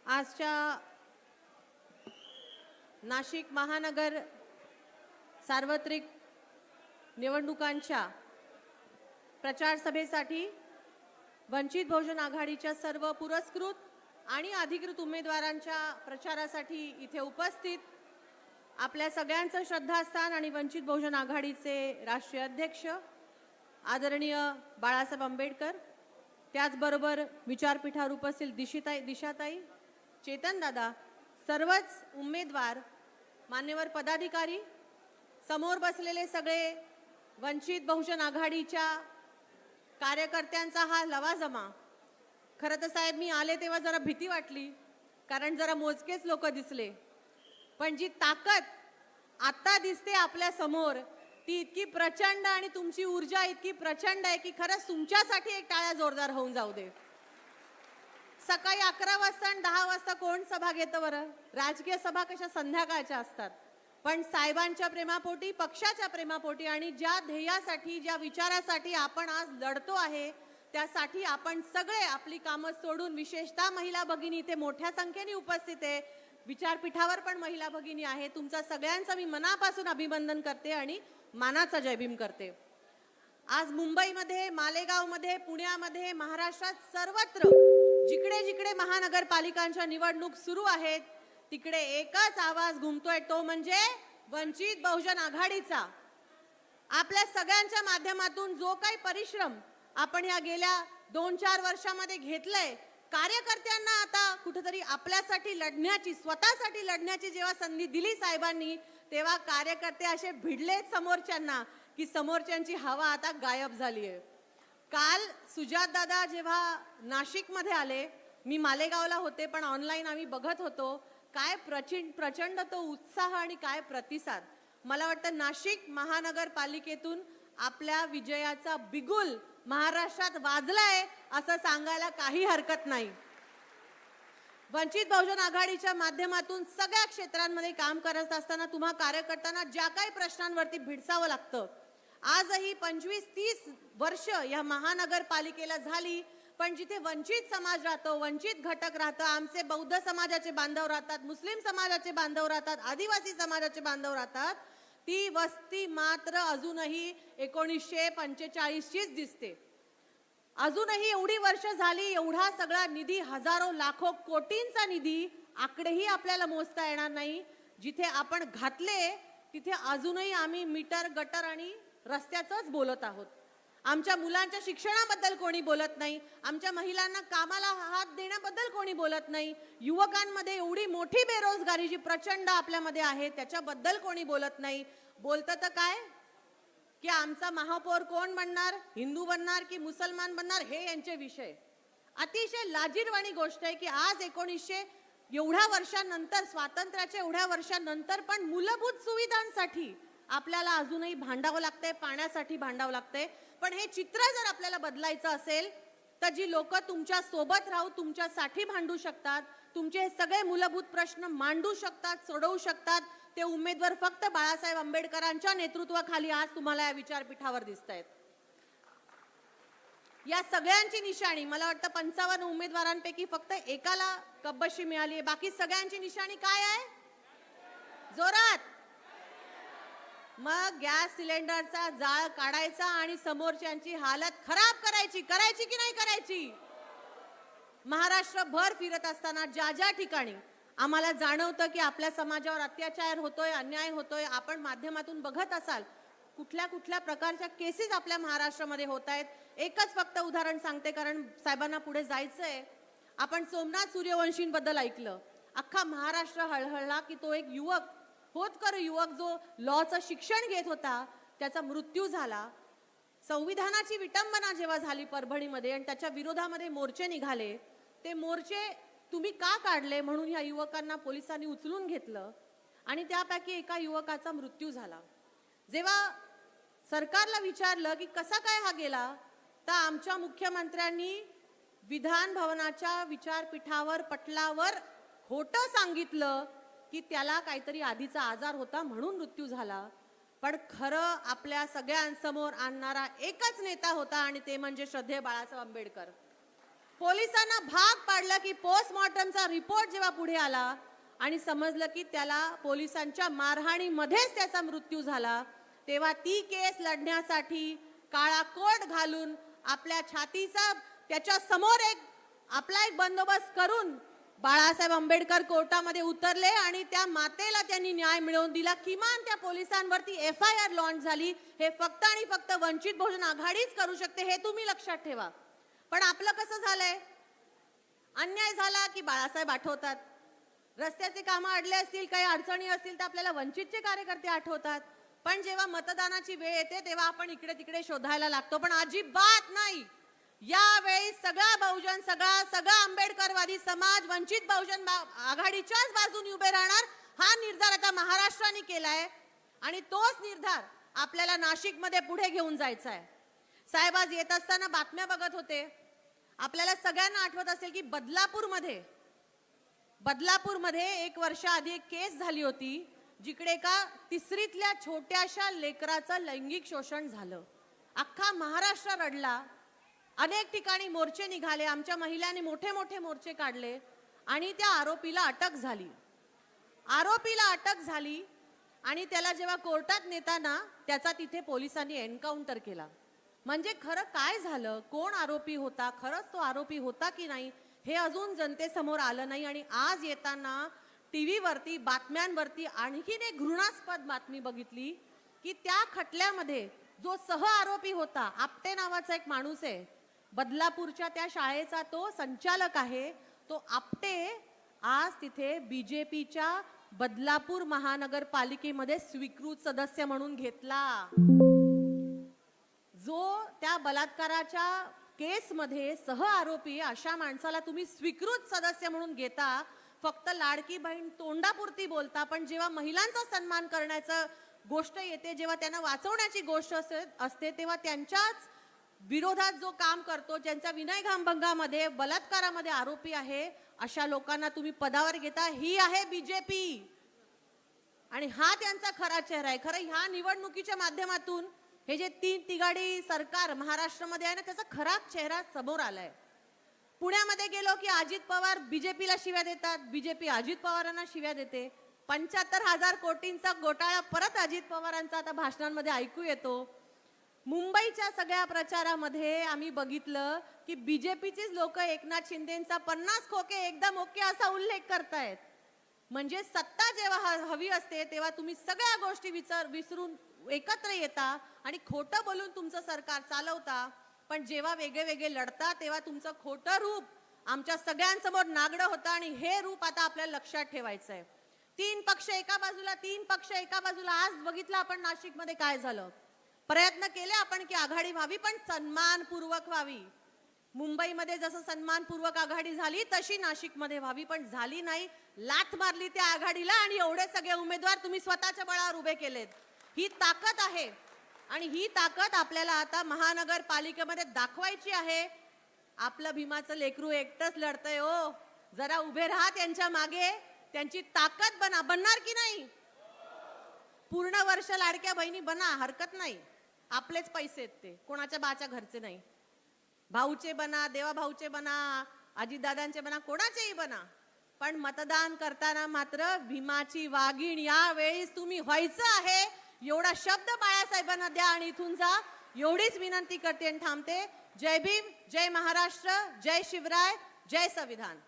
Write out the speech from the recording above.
आजच्या नाशिक महानगर सार्वत्रिक निवडणुकांच्या प्रचार सभेसाठी वंचित बहुजन आघाडीच्या सर्व पुरस्कृत आणि अधिकृत उमेदवारांच्या प्रचारासाठी इथे उपस्थित आपल्या सगळ्यांचं श्रद्धास्थान आणि वंचित बहुजन आघाडीचे राष्ट्रीय अध्यक्ष आदरणीय बाळासाहेब आंबेडकर, त्याचबरोबर विचारपीठावर उपस्थित दिशाताई, चेतन दादा, सर्वच उमेदवार, मान्यवर पदाधिकारी, समोर बसलेले सगळे वंचित बहुजन आघाडीच्या कार्यकर्त्यांचा हा लवाजमा। खरं तर साहेब मी आले तेव्हा जरा भीती वाटली, कारण जरा मोजकेच लोक दिसले, पण जी ताकद आता दिसते आपल्या समोर ती इतकी प्रचंड आणि तुमची ऊर्जा इतकी प्रचंड आहे की खरंच तुमच्यासाठी एक टाळ्या जोरदार होऊन जाऊ दे। सकाळी 11 वाजता आणि 10 वाजता कोण सभा घेतं बरं? राजकीय सभा कशा संध्याकाळच्या असतात, पण साहेबांच्या प्रेमापोटी, पक्षाच्या प्रेमापोटी आणि ज्या ध्येयासाठी, ज्या विचारासाठी आपण आज लढतो आहे, त्यासाठी आपण सगळे आपली कामं सोडून, विशेषतः महिला भगिनी इथे मोठ्या संख्येने उपस्थित आहे, विचारपीठावर पण महिला भगिनी आहे, तुमचा सगळ्यांचं मी मनापासून अभिनंदन करते आणि मानाचा जयभीम करते। आज मुंबईमध्ये, मालेगावमध्ये, पुण्यामध्ये, महाराष्ट्रात सर्वत्र जिकडे जिकडे महानगरपालिकांच्या निवडणूक सुरू आहेत तिकडे एकच आवाज घुमतोय, तो म्हणजे वंचित बहुजन आघाडीचा। आपल्या सगळ्यांच्या माध्यमातून जो काही परिश्रम आपण या गेल्या 2-4 वर्षामध्ये घेतलाय, कार्यकर्त्यांना आता कुठेतरी आपल्यासाठी लढण्याची, स्वतःसाठी लढण्याची जेव्हा संधी दिली साहेबांनी, तेव्हा कार्यकर्ते असे भिडलेत समोरच्यांना की समोरच्यांची हवा आता गायब झाली आहे। काल सुजात दादा जेव्हा नाशिकमध्ये आले, मी मालेगावला होते पण ऑनलाईन आम्ही बघत होतो, काय प्रचंड तो उत्साह आणि काय प्रतिसाद। मला वाटतं नाशिक महानगरपालिकेतून आपल्या विजयाचा बिगुल महाराष्ट्रात वाजलाय असं सांगायला काही हरकत नाही। वंचित बहुजन आघाडीच्या माध्यमातून सगळ्या क्षेत्रांमध्ये काम करत असताना तुम्हा कार्यकर्त्यांना ज्या काही प्रश्नांवरती भिडसावं लागतं, आजही 25-30 वर्ष या महानगरपालिकेला झाली, पण जिथे वंचित समाज राहतो, वंचित घटक राहतं, आमचे बौद्ध समाजाचे बांधव राहतात, मुस्लिम समाजाचे बांधव राहतात, आदिवासी समाजाचे बांधव राहतात, ती वस्ती मात्र अजूनही 1945चीच दिसते। अजूनही एवढी वर्ष झाली, एवढा सगळा निधी, हजारो लाखो कोटींचा निधी, आकडेही आपल्याला मोजता येणार नाही, जिथे आपण घातले तिथे अजूनही आम्ही मीटर, गटर आणि रस्त्याचंच बोलत आहोत। आमच्या मुलांच्या शिक्षणाबद्दल कोणी बोलत नाही, आमच्या महिलांना कामाला हात देण्याबद्दल कोणी बोलत नाही, युवकांमध्ये एवढी मोठी बेरोजगारी जी प्रचंड आपल्यामध्ये आहे त्याच्याबद्दल कोणी बोलत नाही। बोलतं तर काय की आमचा महापौर कोण बनणार, हिंदू बनणार की मुसलमान बनणार, हे यांचे विषय। अतिशय लाजिरवाणी गोष्ट आहे की आज 1900 एवढ्या वर्षांनंतर, स्वातंत्र्याच्या एवढ्या वर्षांनंतर पण मूलभूत सुविधांसाठी आपल्याला अजूनही भांडावं लागतंय, पाण्यासाठी भांडावं लागतंय। पण हे चित्र जर आपल्याला बदलायचं असेल तर जी लोक तुमच्या सोबत राहून तुमच्यासाठी भांडू शकतात, तुमचे हे सगळे मूलभूत प्रश्न मांडू शकतात, सोडवू शकतात, ते उमेदवार फक्त बाळासाहेब आंबेडकरांच्या नेतृत्वाखाली आज तुम्हाला या विचारपीठावर दिसतायत। या सगळ्यांची निशाणी, मला वाटतं 55 उमेदवारांपैकी फक्त एकाला कब्बशी मिळाली आहे, बाकी सगळ्यांची निशाणी काय आहे? जोरात मग गॅस सिलेंडरचा जाळ काढायचा आणि समोरच्यांची हालत खराब करायची की नाही करायची? महाराष्ट्रभर फिरत असताना ज्या ज्या ठिकाणी आम्हाला जाणवतं की आपल्या समाजावर अत्याचार होतोय, अन्याय होतोय, आपण माध्यमातून बघत असाल कुठल्या कुठल्या प्रकारच्या केसेस आपल्या महाराष्ट्रामध्ये होत आहेत। एकच फक्त उदाहरण सांगते, कारण साहेबांना पुढे जायचंय। आपण सोमनाथ सूर्यवंशींबद्दल ऐकलं, अख्खा महाराष्ट्र हळहळला की तो एक होतकर युवक जो लॉचं शिक्षण घेत होता, त्याचा मृत्यू झाला। संविधानाची विटंबना जेव्हा झाली परभणीमध्ये आणि त्याच्या विरोधामध्ये मोर्चे निघाले, ते मोर्चे तुम्ही का काढले म्हणून या युवकांना पोलिसांनी उचलून घेतलं आणि त्यापैकी एका युवकाचा मृत्यू झाला। जेव्हा सरकारला विचारलं की कसा काय हा गेला, तर आमच्या मुख्यमंत्र्यांनी विधान भवनाच्या विचारपीठावर पटलावर खोटं सांगितलं की त्याला काहीतरी आधीचा आजार होता म्हणून मृत्यू झाला। पण खरं आपल्या सगळ्यांसमोर आणणारा एकच नेता होता आणि ते म्हणजे श्रद्धेय बाळासाहेब आंबेडकर। पोलिसांना भाग पाडलं की पोस्टमॉर्टमचा रिपोर्ट जेव्हा पुढे आला आणि समजलं की त्याला पोलिसांच्या मारहाणीमध्येच त्याचा मृत्यू झाला, तेव्हा ती केस लढण्यासाठी काळा कोट घालून आपल्या छातीचा त्याच्या समोर आपला एक बंदोबस्त करून बाळासाहेब आंबेडकर कोर्टामध्ये उतरले आणि त्या मातेला त्यांनी न्याय मिळवून दिला. किमान त्या पोलिसांवरती FIR लॉन्च झाली. हे फक्त आणि फक्त वंचित बहुजन आघाडीच करू शकते, हे तुम्ही लक्षात ठेवा. पण आपलं कसं झालंय, अन्याय झाला की बाळासाहेब आठवतात, रस्त्याचे कामं अडले असतील, काही अडचणी असतील तर आपल्याला वंचितचे कार्यकर्ते आठवतात. पण जेव्हा मतदानाची वेळ येते तेव्हा आपण इकडे तिकडे शोधायला लागतो. पण अजिबात नाही, यावेळी सगळा बहुजन, सगळा आंबेडकरवादी समाज वंचित बहुजन आघाडीच्याच बाजूने उभे राहणार. हा निर्धार आता महाराष्ट्राने केलाय आणि तोच निर्धार आपल्याला नाशिकमध्ये पुढे घेऊन जायचा आहे. साहेब आज येत असताना बातम्या बघत होते. आपल्याला सगळ्यांना आठवत असेल की बदलापूरमध्ये 1 वर्षाआधी एक केस झाली होती, जिकडे का तिसरीतल्या छोट्याशा लेकराचं लैंगिक शोषण झालं. अख्खा महाराष्ट्र रडला. अनेक ठिकाणी मोर्चे निघाले, आमच्या महिलांनी मोठे मोठे मोर्चे काढले आणि त्या आरोपीला अटक झाली आणि त्याला जेव्हा कोर्टात नेताना त्याचा तिथे पोलिसांनी एन्काउंटर केला. म्हणजे खरं काय झालं, कोण आरोपी होता, खरंच तो आरोपी होता की नाही हे अजून जनतेसमोर आलं नाही. आणि आज येताना टीव्हीवरती बातम्यांवरती आणखीन एक घृणास्पद बातमी बघितली की त्या खटल्यामध्ये जो सह आरोपी होता, आपटे नावाचा एक माणूस आहे, बदलापूरच्या त्या शाळेचा तो संचालक आहे, तो आपटे आज तिथे बीजेपीच्या बदलापूर महानगरपालिकेमध्ये स्वीकृत सदस्य म्हणून घेतला. जो त्या बलात्काराच्या केसमध्ये सह आरोपी, अशा माणसाला तुम्ही स्वीकृत सदस्य म्हणून घेता. फक्त लाडकी बहीण तोंडापुरती बोलता, पण जेव्हा महिलांचा सन्मान करण्याचं गोष्ट येते, जेव्हा त्यांना वाचवण्याची गोष्ट असते, तेव्हा त्यांच्याच विरोधात जो काम करतो, ज्यांचा विनयभंगामध्ये बलात्कारामध्ये आरोपी आहे, अशा लोकांना तुम्ही पदावर घेता. ही आहे बीजेपी आणि हा त्यांचा खरा चेहरा आहे. खरं ह्या निवडणुकीच्या माध्यमातून हे जे तिघाडी सरकार महाराष्ट्रामध्ये आहे ना, त्याचा खरा चेहरा समोर आलाय. पुण्यामध्ये गेलो की अजित पवार बीजेपीला शिव्या देतात, बीजेपी अजित पवारांना शिव्या देते. 75,000 कोटींचा घोटाळा परत अजित पवारांचा आता भाषणांमध्ये ऐकू येतो. मुंबईच्या सगळ्या प्रचारामध्ये आम्ही बघितलं की बीजेपीचीच लोक एकनाथ शिंदेंचा 50 खोके एकदम ओके असा उल्लेख करतायत. म्हणजे सत्ता जेव्हा हवी असते तेव्हा तुम्ही सगळ्या गोष्टी विसरून एकत्र येता आणि खोटं बोलून तुमचं सरकार चालवता. पण जेव्हा वेगळे लढता तेव्हा तुमचं खोटं रूप आमच्या सगळ्यांसमोर नागडं होतं आणि हे रूप आता आपल्याला लक्षात ठेवायचं आहे. 3 पक्ष एका बाजूला. आज बघितलं आपण नाशिकमध्ये काय झालं. प्रयत्न केले आपण की आघाडी व्हावी, पण सन्मानपूर्वक व्हावी. मुंबईमध्ये जसं सन्मानपूर्वक आघाडी झाली तशी नाशिकमध्ये व्हावी, पण झाली नाही. लाथ मारली त्या आघाडीला आणि एवढे सगळे उमेदवार तुम्ही स्वतःच्या बळावर उभे केलेत. ही ताकद आहे आणि ही ताकद आपल्याला आता महानगरपालिकेमध्ये दाखवायची आहे. आपलं भीमाचं लेकरू एकटंच लढतंय हो, जरा उभे राहा त्यांच्या मागे, त्यांची ताकद बनणार की नाही. पूर्ण वर्ष लाडक्या बहिणी बना, हरकत नाही. आपलेच पैसे आहेत ते, कोणाच्या बाच्या घरचे नाही. भाऊचे बना, देवा भाऊचे बना, अजितदादांचे बना, कोणाचेही बना, पण मतदान करताना मात्र भीमाची वाघीण यावेळेस तुम्ही व्हायचं आहे. एवढा शब्द बाळासाहेबांना द्या आणि इथून जा, एवढीच विनंती करते आणि थांबते. जय भीम, जय महाराष्ट्र, जय शिवराय, जय संविधान.